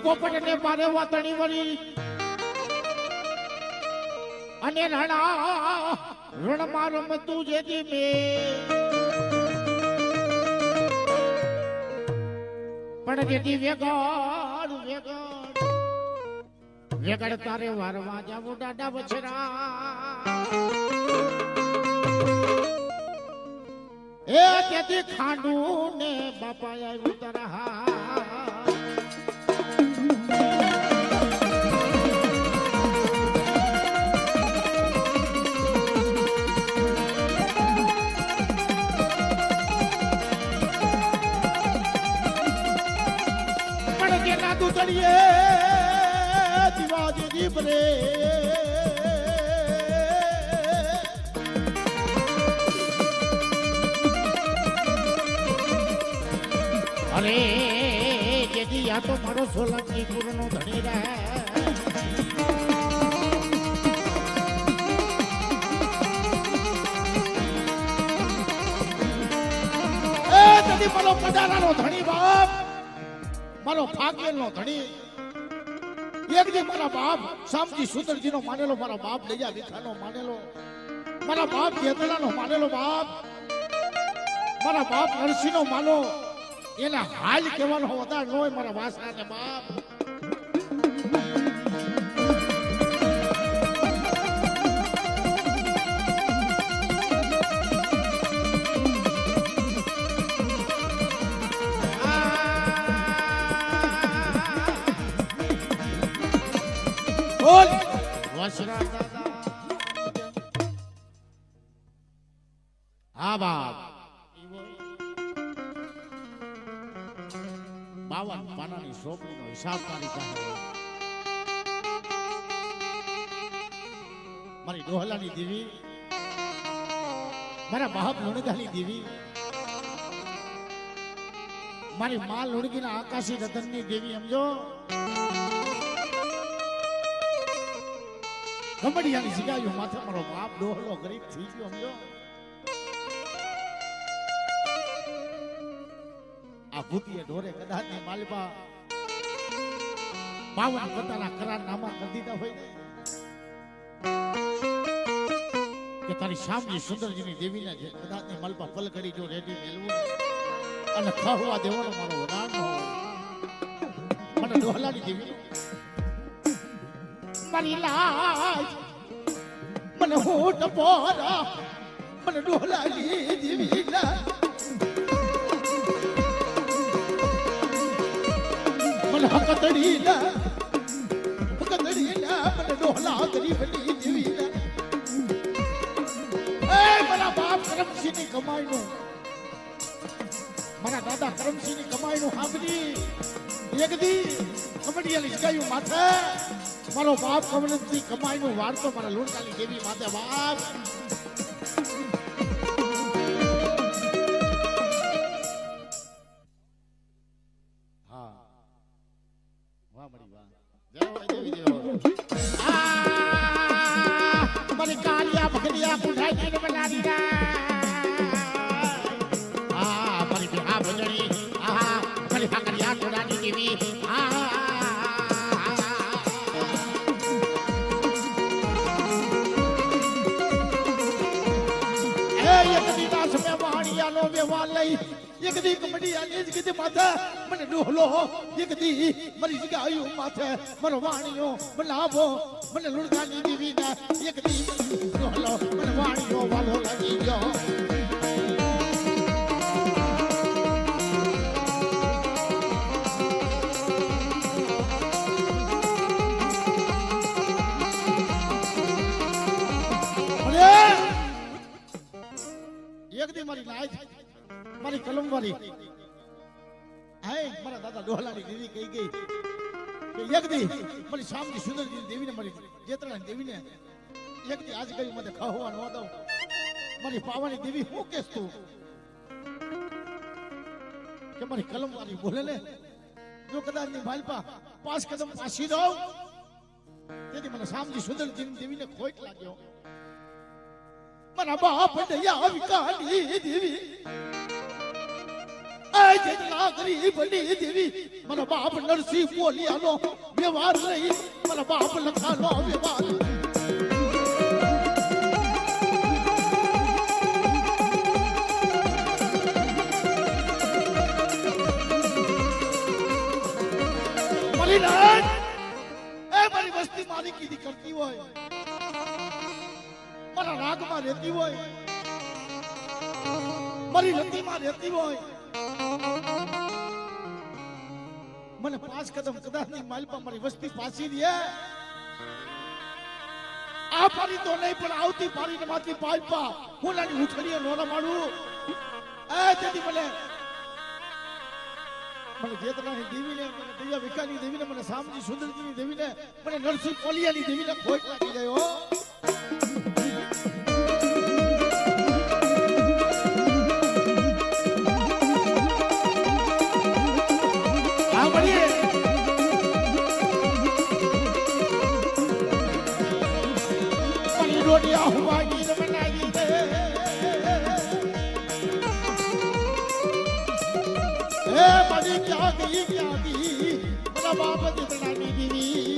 પોપટ ને મારે વાતણી વળી અને રણમાં રમતું જેથી પણ જેથી વેગડ તારે વારવા જાવું દાદા બછરા એ તેથી ખાંડું ને બાપા આવ્યું તારા દુતડીએ દિવાજી દીપરે અરે જેથી આ તો મારો સોલંકી પૂરનો ધણી રહે એ તેથી મારો પધારાનો ધણી બાપ મારો ભાગ્યનો ધણી એક દી મારા બાપ શામજી સુતરજી નો માનેલો મારા બાપ લૈયા વિખાનો માનેલો મારા બાપ જેતલાનો માનેલો બાપ મારા બાપ નરસિંહ નો માનો એના હાલ કહેવાનો વધારે ન હોય મારા વાસણા ને બાપ હા બાપ 52 પાનાની સોપડીનો હિસાબ તારી પાસે મારી ડોહલાની દેવી મારા બાપ લુણગાની દેવી મારી મા લુણગીના આકાશી રતનની દેવી સમજો કમડિયાની સિગાયું માથે મારો બાપ ડોહલો ગરીબ થઈ ગયો સમજો આ ભૂતિએ ઢોરે કદાચ ની માલપા 52 પોતાના કરાર નામા કરી દીધા હોય કે તારી શામજી સુંદરજીની દેવીને કદાચ ની માલપા પલકડી જો રેડી મેલવું અને ખાવા દેવાનો મારો વદાન હોય મને ડોહલાની દેવી મારી લાજ મને હોટ પોરા મને ડોહલાની દેવી ના મને હકતડી ના મને ડોહલા ગરીબની દેવી ના એ મારા બાપ કરમસિંહ ની કમાઈ નું મારા દાદા કરમસિંહ ની કમાઈ નું સાંભળી એક દી કમડિયાની જગાયું માથે મારો બાપ કમળની કમાઈ નું વારતો મારા લુણકાની દેવી માથે બાપ હા વાહ મળી વાહ જય દેવી દેવ મારી કાલિયા ભગડિયા પુઠાઈ ને બનાવી મારી બિહા ભજણી મારી હાકરિયા ટોડાની દેવી એક દી કમડિયા જ કીધી માથે મને ડોહલો એક દી મરી જગાયું માથે મારો વાણીઓ મને આવો મને લુણકાની દેવી ના એક દી ડોહલો મને વાણીઓ વાલો લાગી ગયો એક દી મારી નાય મારી કલમ વાળી મારા દાદા ડોહલાની દેવી કહી ગઈ કે એક દી મારી શામજી સુંદરજી દેવીને મારી જેતરાની દેવીને એક દી આજ કહ્યું મને ખાવા ન દઉં મારી પાવાની દેવી હું કેસ તું કે મારી કલમ વાળી બોલે ને જો કદાચ ની માલપા 5 કદમ પાછી દઉં તેથી મને શામજી સુંદરજી દેવીને ખોટ લાગ્યો મારા બાપ દયા વિકાની દેવી જેટલા ગરીબ બની દેવી મારા બાપ નરસિંહ બોલિયાનો વ્યવહાર નહીં મારા બાપ લખાનો વ્યવહાર મારી વસ્તી મારી કીધી કરતી હોય મારા રાગમાં રહેતી હોય મારી રતિમાં રહેતી હોય મને 5 કદમ કદાચની માલપા મારી વસ્તી પાછી દે આ પારી તો નહીં પણ આવતી પારી માંથી પાલપા હું નાની ઉછળીએ નોરા મારું તેથી મને જેતરાની દેવીને મને દયા વિકાની દેવીને મને સામજી સુંદરજીની દેવીને મને નરસિંહ પોલિયાની દેવીને ખોટ લાગી ગયો રોટિયા હુવાગી બનાવી દે હે બડી ક્યાં ગઈ મારા બાપ જીતનાની દીવી